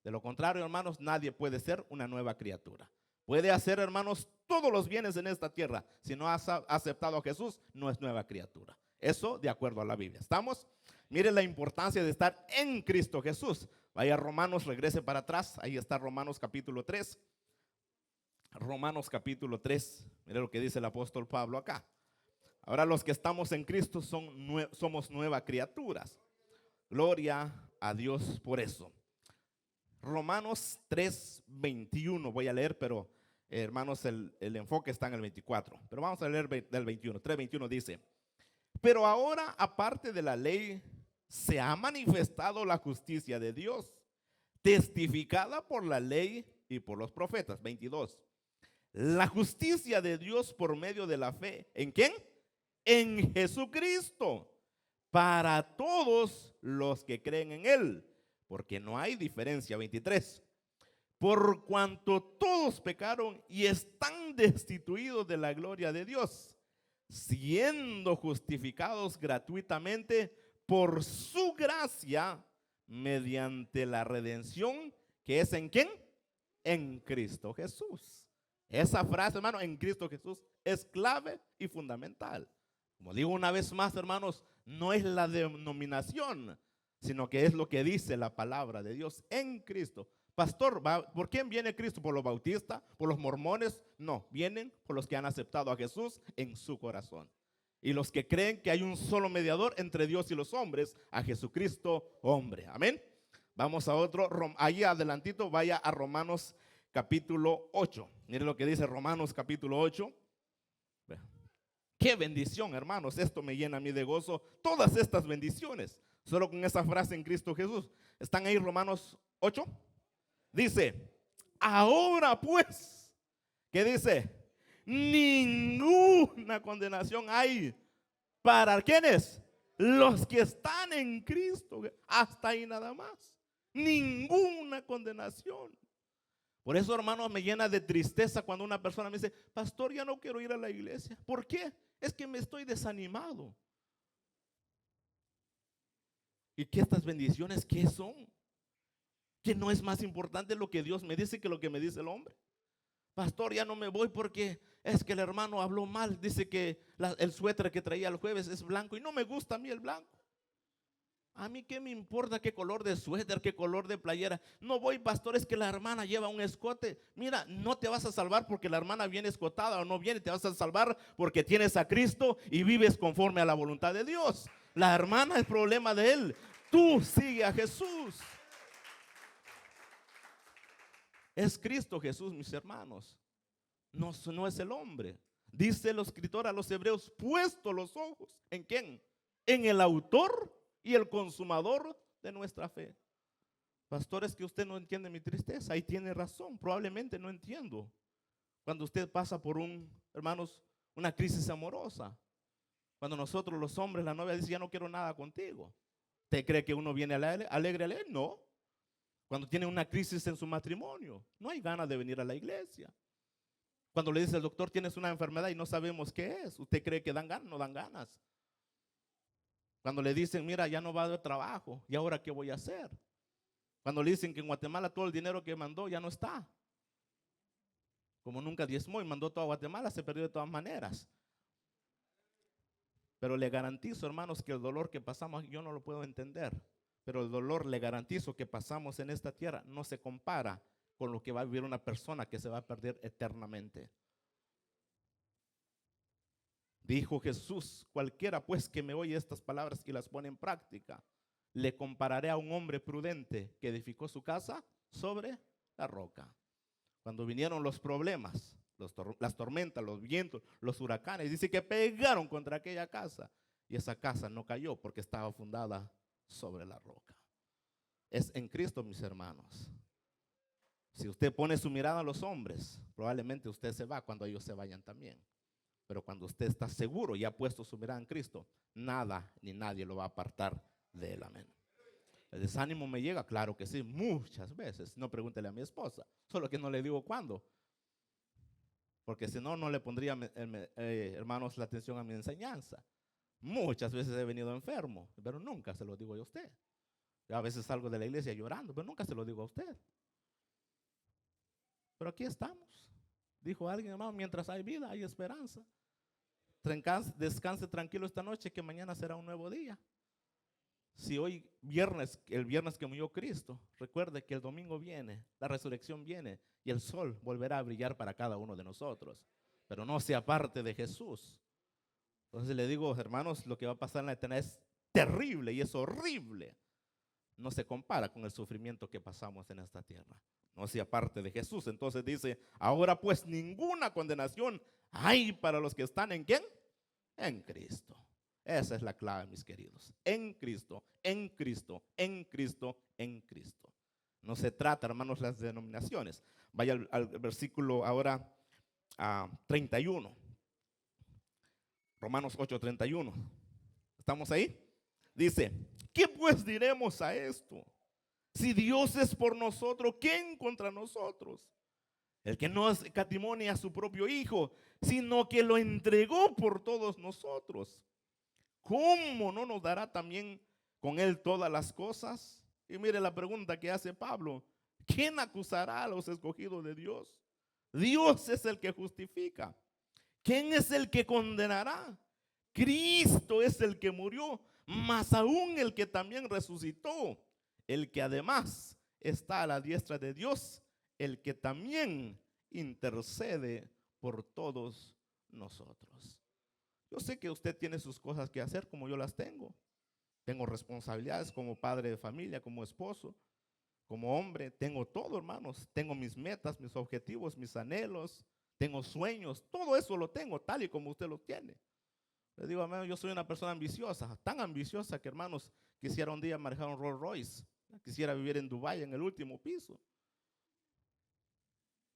[SPEAKER 1] De lo contrario, hermanos, nadie puede ser una nueva criatura. Puede hacer, hermanos, todos los bienes en esta tierra. Si no has aceptado a Jesús, no es nueva criatura. Eso de acuerdo a la Biblia. ¿Estamos? Mire la importancia de estar en Cristo Jesús. Vaya a Romanos, regrese para atrás. Ahí está Romanos capítulo 3. Romanos capítulo 3. Mire lo que dice el apóstol Pablo acá. Ahora los que estamos en Cristo somos nuevas criaturas. Gloria a Dios por eso. Romanos 3:21. Voy a leer, pero hermanos, el enfoque está en el 24. Pero vamos a leer del 21. 3:21 dice: pero ahora, aparte de la ley, se ha manifestado la justicia de Dios, testificada por la ley y por los profetas. 22. La justicia de Dios por medio de la fe. ¿En quién? En Jesucristo, para todos los que creen en Él, porque no hay diferencia. 23. Por cuanto todos pecaron y están destituidos de la gloria de Dios, siendo justificados gratuitamente por su gracia mediante la redención que es ¿en quién? En Cristo Jesús. Esa frase, hermano, en Cristo Jesús, es clave y fundamental. Como digo una vez más, hermanos, no es la denominación, sino que es lo que dice la palabra de Dios en Cristo. Pastor, ¿por quién viene Cristo? ¿Por los bautistas? ¿Por los mormones? No, vienen por los que han aceptado a Jesús en su corazón. Y los que creen que hay un solo mediador entre Dios y los hombres, a Jesucristo hombre. Amén. Vamos a otro, ahí adelantito, vaya a Romanos capítulo 8. Mire lo que dice Romanos capítulo 8. Qué bendición, hermanos. Esto me llena a mí de gozo. Todas estas bendiciones Solo con esa frase en Cristo Jesús. ¿Están ahí Romanos 8? Dice, ahora pues, ¿qué dice? Ninguna condenación hay para ¿quiénes? Los que están en Cristo. Hasta ahí nada más. Ninguna condenación. Por eso, hermanos, me llena de tristeza cuando una persona me dice, pastor, ya no quiero ir a la iglesia. ¿Por qué? Es que me estoy desanimado. ¿Y que estas bendiciones qué son? Que no es más importante lo que Dios me dice que lo que me dice el hombre. Pastor, ya no me voy porque es que el hermano habló mal. Dice que el suéter que traía el jueves es blanco y no me gusta a mí el blanco. A mí qué me importa qué color de suéter, qué color de playera. No voy, pastor, es que la hermana lleva un escote. Mira, no te vas a salvar porque la hermana viene escotada o no viene. Te vas a salvar porque tienes a Cristo y vives conforme a la voluntad de Dios. La hermana es problema de él. Tú sigue a Jesús. Es Cristo Jesús, mis hermanos. No es el hombre. Dice el escritor a los hebreos, puesto los ojos, ¿en quién? En el autor y el consumador de nuestra fe. Pastor, es que usted no entiende mi tristeza. Ahí tiene razón, probablemente no entiendo. Cuando usted pasa por hermanos, una crisis amorosa. Cuando nosotros los hombres, la novia dice, ya no quiero nada contigo. ¿Usted cree que uno viene alegre a leer? No. Cuando tiene una crisis en su matrimonio, no hay ganas de venir a la iglesia. Cuando le dice el doctor, tienes una enfermedad y no sabemos qué es. ¿Usted cree que dan ganas? No dan ganas. Cuando le dicen, mira, ya no va a haber trabajo, ¿y ahora qué voy a hacer? Cuando le dicen que en Guatemala todo el dinero que mandó ya no está. Como nunca diezmó y mandó todo a Guatemala, se perdió de todas maneras. Pero le garantizo, hermanos, que el dolor que pasamos, yo no lo puedo entender. Pero el dolor, le garantizo, que pasamos en esta tierra no se compara con lo que va a vivir una persona que se va a perder eternamente. Dijo Jesús, cualquiera pues que me oye estas palabras y las pone en práctica, le compararé a un hombre prudente que edificó su casa sobre la roca. Cuando vinieron los problemas, las tormentas, los vientos, los huracanes, dice que pegaron contra aquella casa y esa casa no cayó porque estaba fundada sobre la roca. Es en Cristo, mis hermanos. Si usted pone su mirada a los hombres, probablemente usted se va cuando ellos se vayan también. Pero cuando usted está seguro y ha puesto su mirada en Cristo, nada ni nadie lo va a apartar de él. Amén. El desánimo me llega, claro que sí, muchas veces. No pregúntele a mi esposa, solo que no le digo cuándo. Porque si no, no le pondría, hermanos, la atención a mi enseñanza. Muchas veces he venido enfermo, pero nunca se lo digo a usted. Yo a veces salgo de la iglesia llorando, pero nunca se lo digo a usted. Pero aquí estamos. Dijo alguien, hermano, mientras hay vida, hay esperanza. Descanse tranquilo esta noche, que mañana será un nuevo día. Si hoy el viernes que murió Cristo, recuerde que el domingo viene, la resurrección viene y el sol volverá a brillar para cada uno de nosotros. Pero no se aparte de Jesús. Entonces le digo, hermanos, lo que va a pasar en la eternidad es terrible y es horrible. No se compara con el sufrimiento que pasamos en esta tierra. No se aparte de Jesús. Entonces dice, ahora pues ninguna condenación hay para los que están ¿en quién? En Cristo. Esa es la clave, mis queridos. En Cristo, en Cristo, en Cristo, en Cristo. No se trata, hermanos, las denominaciones. Vaya al versículo ahora 31. Romanos 8:31. ¿Estamos ahí? Dice, ¿qué pues diremos a esto? Si Dios es por nosotros, ¿quién contra nosotros? El que no escatimó ni a su propio Hijo, sino que lo entregó por todos nosotros. ¿Cómo no nos dará también con él todas las cosas? Y mire la pregunta que hace Pablo. ¿Quién acusará a los escogidos de Dios? Dios es el que justifica. ¿Quién es el que condenará? Cristo es el que murió, más aún el que también resucitó, el que además está a la diestra de Dios, el que también intercede por todos nosotros. Yo sé que usted tiene sus cosas que hacer como yo las tengo. Tengo responsabilidades como padre de familia, como esposo, como hombre. Tengo todo, hermanos. Tengo mis metas, mis objetivos, mis anhelos. Tengo sueños. Todo eso lo tengo tal y como usted lo tiene. Le digo, hermano, yo soy una persona ambiciosa, tan ambiciosa que, hermanos, quisiera un día manejar un Rolls Royce. Quisiera vivir en Dubái en el último piso.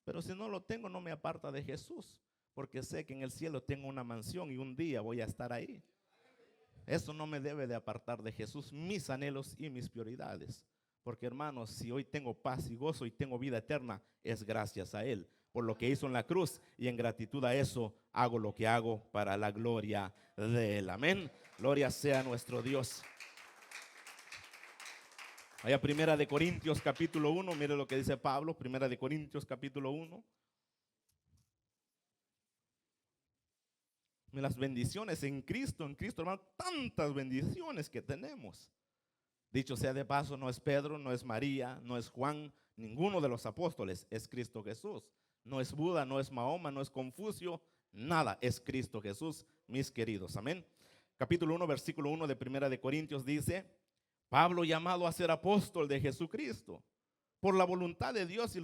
[SPEAKER 1] Pero si no lo tengo, no me aparta de Jesús, porque sé que en el cielo tengo una mansión y un día voy a estar ahí. Eso no me debe de apartar de Jesús, mis anhelos y mis prioridades. Porque, hermanos, si hoy tengo paz y gozo y tengo vida eterna, es gracias a Él, por lo que hizo en la cruz, y en gratitud a eso hago lo que hago para la gloria de Él. Amén. Gloria sea a nuestro Dios. Vaya, Primera de Corintios capítulo 1, mire lo que dice Pablo, Primera de Corintios capítulo 1. Las bendiciones en Cristo, hermano, tantas bendiciones que tenemos. Dicho sea de paso, no es Pedro, no es María, no es Juan, ninguno de los apóstoles, es Cristo Jesús. No es Buda, no es Mahoma, no es Confucio, nada, es Cristo Jesús, mis queridos. Amén. Capítulo 1, versículo 1 de Primera de Corintios dice: Pablo, llamado a ser apóstol de Jesucristo, por la voluntad de Dios,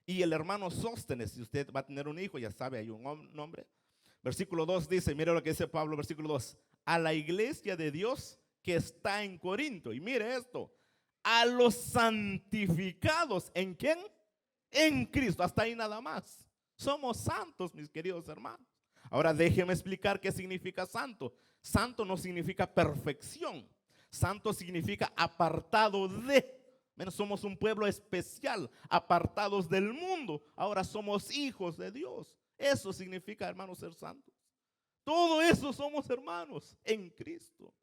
[SPEAKER 1] y el hermano Sóstenes. Si usted va a tener un hijo, ya sabe, hay un nombre. Versículo 2 dice, mire lo que dice Pablo, versículo 2: a la iglesia de Dios que está en Corinto. Y mire esto: a los santificados. ¿En quién? En Cristo. Hasta ahí nada más. Somos santos, mis queridos hermanos. Ahora déjeme explicar qué significa santo. Santo no significa perfección. Santo significa apartado de. Somos un pueblo especial, apartados del mundo. Ahora somos hijos de Dios. Eso significa, hermanos, ser santos. Todo eso somos, hermanos, en Cristo.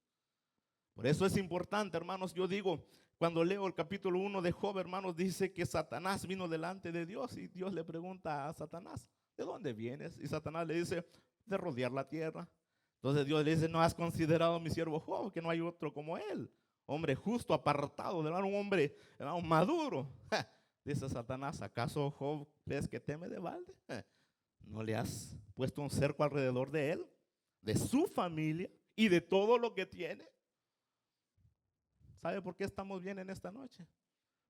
[SPEAKER 1] Por eso es importante, hermanos. Yo digo, cuando leo el capítulo 1 de Job, hermanos, dice que Satanás vino delante de Dios y Dios le pregunta a Satanás: ¿de dónde vienes? Y Satanás le dice: de rodear la tierra. Entonces Dios le dice: ¿no has considerado a mi siervo Job, que no hay otro como él? Hombre justo, apartado, hermano, un hombre, hermano, maduro. Dice Satanás: ¿acaso Job ves que teme de balde? ¿No le has puesto un cerco alrededor de él, de su familia y de todo lo que tiene? ¿Sabe por qué estamos bien en esta noche?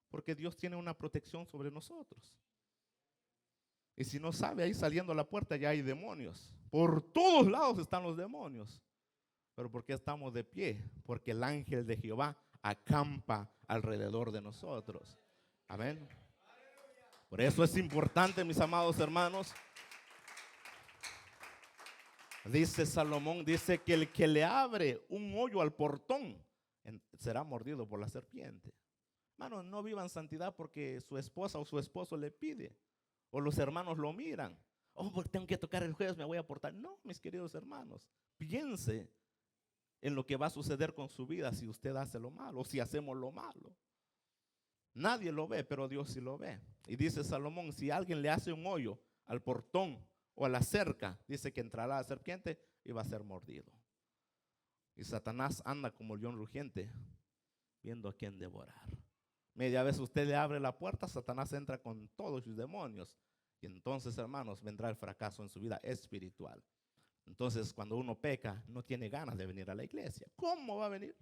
[SPEAKER 1] Porque Dios tiene una protección sobre nosotros. Y si no sabe, ahí saliendo a la puerta ya hay demonios. Por todos lados están los demonios. Pero ¿por qué estamos de pie? Porque el ángel de Jehová acampa alrededor de nosotros. Amén. Por eso es importante, mis amados hermanos. Dice Salomón, dice que el que le abre un hoyo al portón será mordido por la serpiente. Hermanos, no vivan santidad porque su esposa o su esposo le pide, o los hermanos lo miran. Oh, porque tengo que tocar el jueves, me voy a portar. No, mis queridos hermanos, piense en lo que va a suceder con su vida si usted hace lo malo o si hacemos lo malo. Nadie lo ve, pero Dios sí lo ve. Y dice Salomón, si alguien le hace un hoyo al portón o a la cerca, dice que entrará la serpiente y va a ser mordido. Y Satanás anda como el león rugiente, viendo a quién devorar. Media vez usted le abre la puerta, Satanás entra con todos sus demonios. Y entonces, hermanos, vendrá el fracaso en su vida espiritual. Entonces, cuando uno peca, no tiene ganas de venir a la iglesia. ¿Cómo va a venir?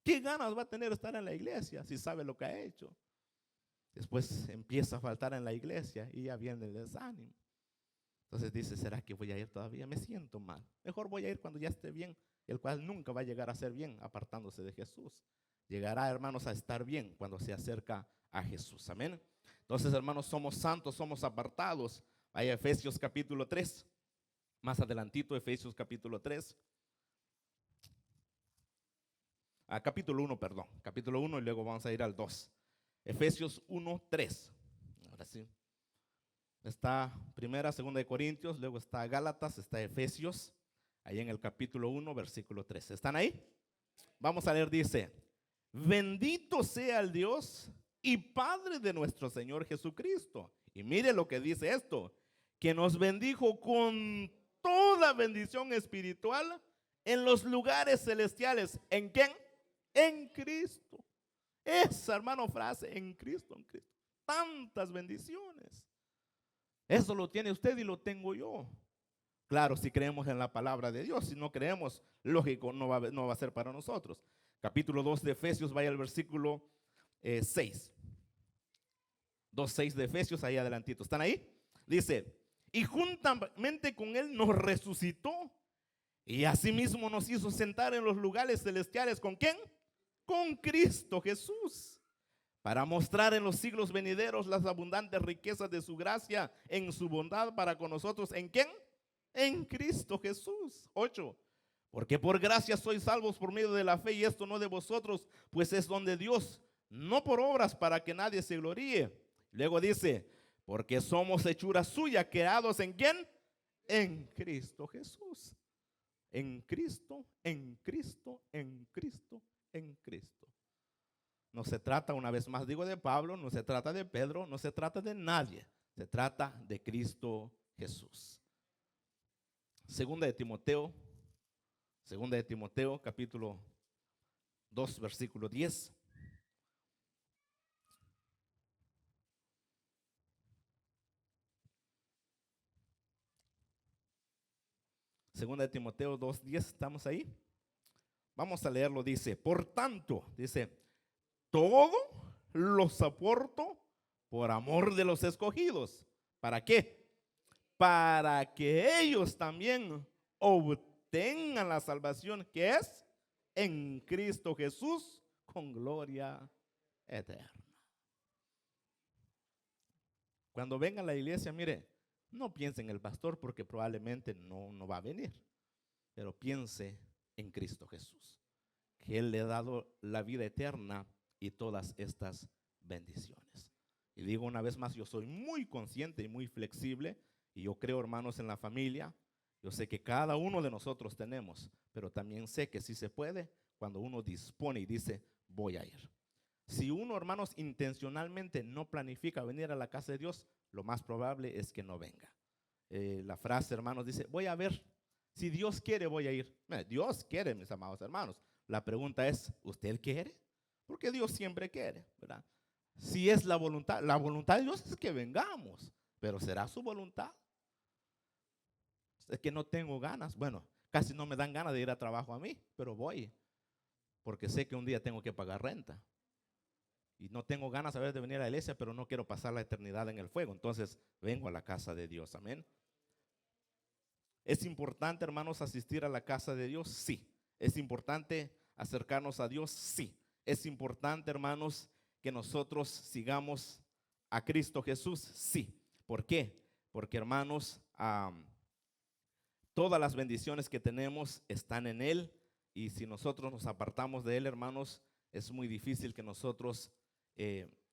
[SPEAKER 1] ¿Qué ganas va a tener de estar en la iglesia si sabe lo que ha hecho? Después empieza a faltar en la iglesia y ya viene el desánimo. Entonces dice: ¿será que voy a ir todavía? Me siento mal. Mejor voy a ir cuando ya esté bien, el cual nunca va a llegar a ser bien apartándose de Jesús. Llegará, hermanos, a estar bien cuando se acerca a Jesús. Amén. Entonces, hermanos, somos santos, somos apartados. Vaya Efesios capítulo 3. Más adelantito, Efesios capítulo 3. Capítulo 1, perdón. Capítulo 1 y luego vamos a ir al 2. Efesios 1, 3. Ahora sí. Está primera, segunda de Corintios, luego está Gálatas, está Efesios, ahí en el capítulo 1, versículo 3. ¿Están ahí? Vamos a leer, dice: bendito sea el Dios y Padre de nuestro Señor Jesucristo. Y mire lo que dice esto: que nos bendijo con toda bendición espiritual en los lugares celestiales. ¿En quién? En Cristo. Esa, hermano, frase, en Cristo, en Cristo. Tantas bendiciones. Eso lo tiene usted y lo tengo yo. Claro, si creemos en la palabra de Dios. Si no creemos, lógico, no va a ser para nosotros. Capítulo 2 de Efesios, vaya al versículo 6. 2:6 de Efesios, ahí adelantito. ¿Están ahí? Dice: y juntamente con él nos resucitó Y asimismo nos hizo sentar en los lugares celestiales. ¿Con quién? Con Cristo Jesús, para mostrar en los siglos venideros las abundantes riquezas de su gracia en su bondad para con nosotros. ¿En quién? En Cristo Jesús. 8. Porque por gracia sois salvos por medio de la fe, y esto no de vosotros, pues es don de Dios, no por obras, para que nadie se gloríe. Luego dice, porque somos hechura suya, creados ¿en quién? En Cristo Jesús. En Cristo, en Cristo, en Cristo, en Cristo. No se trata, una vez más digo, de Pablo, no se trata de Pedro, no se trata de nadie. Se trata de Cristo Jesús. Segunda de Timoteo capítulo 2, versículo 10. Segunda de Timoteo 2:10, ¿estamos ahí? Vamos a leerlo, dice, por tanto, dice, todo lo soporto por amor de los escogidos. ¿Para qué? Para que ellos también obtengan la salvación que es en Cristo Jesús con gloria eterna. Cuando venga a la iglesia, mire, no piense en el pastor porque probablemente no va a venir, pero piense en Cristo Jesús, que Él le ha dado la vida eterna y todas estas bendiciones. Y digo una vez más, yo soy muy consciente y muy flexible, y yo creo, hermanos, en la familia. Yo sé que cada uno de nosotros tenemos, pero también sé que sí se puede cuando uno dispone y dice, voy a ir. Si uno, hermanos, intencionalmente no planifica venir a la casa de Dios, lo más probable es que no venga. La frase, hermanos, dice, voy a ver, si Dios quiere voy a ir. Dios quiere, mis amados hermanos. La pregunta es, ¿usted quiere? Porque Dios siempre quiere, ¿verdad? Si es la voluntad de Dios es que vengamos, pero ¿será su voluntad? Es que no tengo ganas. Bueno, casi no me dan ganas de ir a trabajo a mí, pero voy, porque sé que un día tengo que pagar renta. Y no tengo ganas a veces de venir a la iglesia, pero no quiero pasar la eternidad en el fuego. Entonces vengo a la casa de Dios, amén. ¿Es importante, hermanos, asistir a la casa de Dios? Sí. ¿Es importante acercarnos a Dios? Sí. ¿Es importante, hermanos, que nosotros sigamos a Cristo Jesús? Sí. ¿Por qué? Porque, hermanos, todas las bendiciones que tenemos están en Él, y si nosotros nos apartamos de Él, hermanos, es muy difícil que nosotros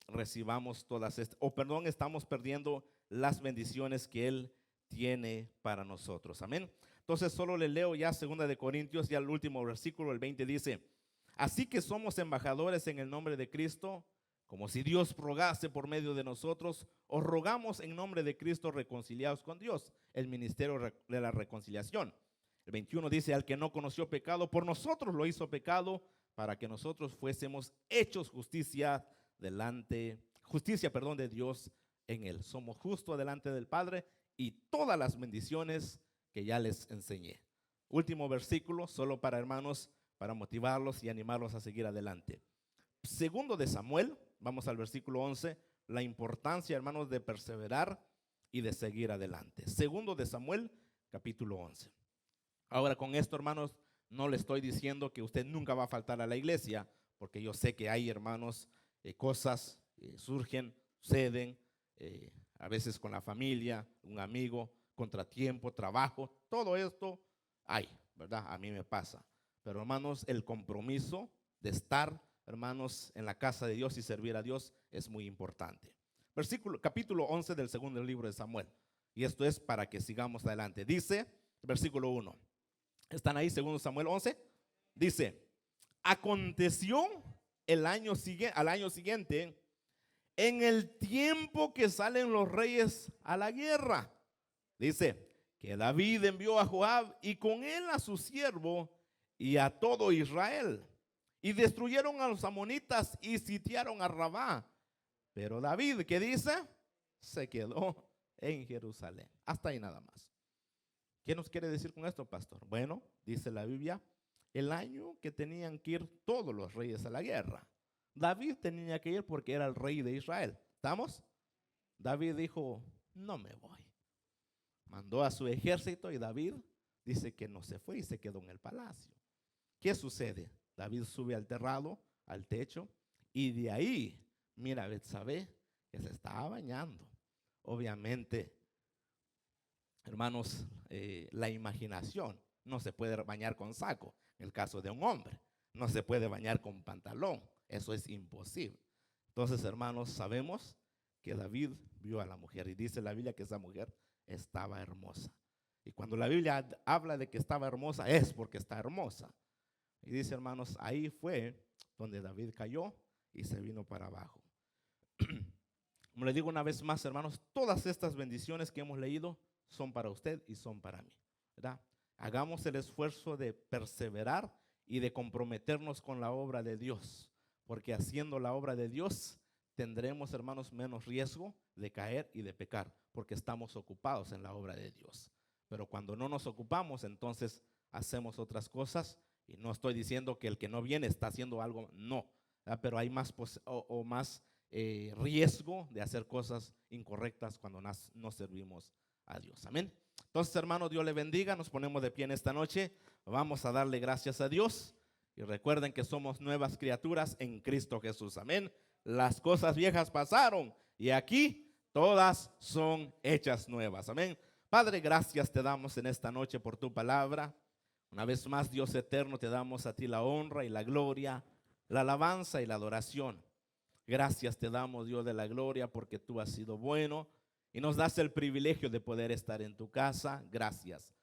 [SPEAKER 1] recibamos todas estas, estamos perdiendo las bendiciones que Él tiene para nosotros. Amén. Entonces solo le leo ya 2 de Corintios, ya el último versículo, el 20 dice, así que somos embajadores en el nombre de Cristo, como si Dios rogase por medio de nosotros, os rogamos en nombre de Cristo reconciliados con Dios, el ministerio de la reconciliación. El 21 dice, al que no conoció pecado, por nosotros lo hizo pecado, para que nosotros fuésemos hechos justicia de Dios en él. Somos justos delante del Padre, y todas las bendiciones que ya les enseñé. Último versículo, solo para hermanos, para motivarlos y animarlos a seguir adelante. Segundo de Samuel, vamos al versículo 11, la importancia, hermanos, de perseverar y de seguir adelante. Segundo de Samuel, capítulo 11. Ahora, con esto, hermanos, no le estoy diciendo que usted nunca va a faltar a la iglesia, porque yo sé que hay, hermanos, cosas surgen, suceden, a veces con la familia, un amigo, contratiempo, trabajo, todo esto hay, ¿verdad? A mí me pasa. Pero, hermanos, el compromiso de estar, hermanos, en la casa de Dios y servir a Dios es muy importante. Capítulo 11 del segundo libro de Samuel. Y esto es para que sigamos adelante. Dice, versículo 1. ¿Están ahí? Segundo Samuel 11. Dice, aconteció al año siguiente, en el tiempo que salen los reyes a la guerra, dice, que David envió a Joab y con él a su siervo y a todo Israel, y destruyeron a los amonitas y sitiaron a Rabá. Pero David, ¿qué dice? Se quedó en Jerusalén. Hasta ahí nada más. ¿Qué nos quiere decir con esto, pastor? Bueno, dice la Biblia, el año que tenían que ir todos los reyes a la guerra. David tenía que ir porque era el rey de Israel. ¿Estamos? David dijo, no me voy. Mandó a su ejército y David dice que no se fue y se quedó en el palacio. ¿Qué sucede? David sube al terrado, al techo, y de ahí mira a Betsabé que se estaba bañando. Obviamente, hermanos, la imaginación, no se puede bañar con saco, en el caso de un hombre, no se puede bañar con pantalón, eso es imposible. Entonces, hermanos, sabemos que David vio a la mujer y dice la Biblia que esa mujer estaba hermosa. Y cuando la Biblia habla de que estaba hermosa, es porque está hermosa. Y dice, hermanos, ahí fue donde David cayó y se vino para abajo. Como le digo una vez más, hermanos, todas estas bendiciones que hemos leído son para usted y son para mí, ¿verdad? Hagamos el esfuerzo de perseverar y de comprometernos con la obra de Dios, porque haciendo la obra de Dios tendremos, hermanos, menos riesgo de caer y de pecar, porque estamos ocupados en la obra de Dios. Pero cuando no nos ocupamos, entonces hacemos otras cosas, y no estoy diciendo que el que no viene está haciendo algo, no, ¿verdad? Pero hay más más riesgo de hacer cosas incorrectas cuando no servimos a Dios. Amén. Entonces, hermano, Dios le bendiga. Nos ponemos de pie en esta noche. Vamos a darle gracias a Dios. Y recuerden que somos nuevas criaturas en Cristo Jesús. Amén. Las cosas viejas pasaron y aquí todas son hechas nuevas. Amén. Padre, gracias te damos en esta noche por tu palabra. Una vez más, Dios eterno, te damos a ti la honra y la gloria, la alabanza y la adoración. Gracias te damos, Dios de la gloria, porque tú has sido bueno y nos das el privilegio de poder estar en tu casa. Gracias.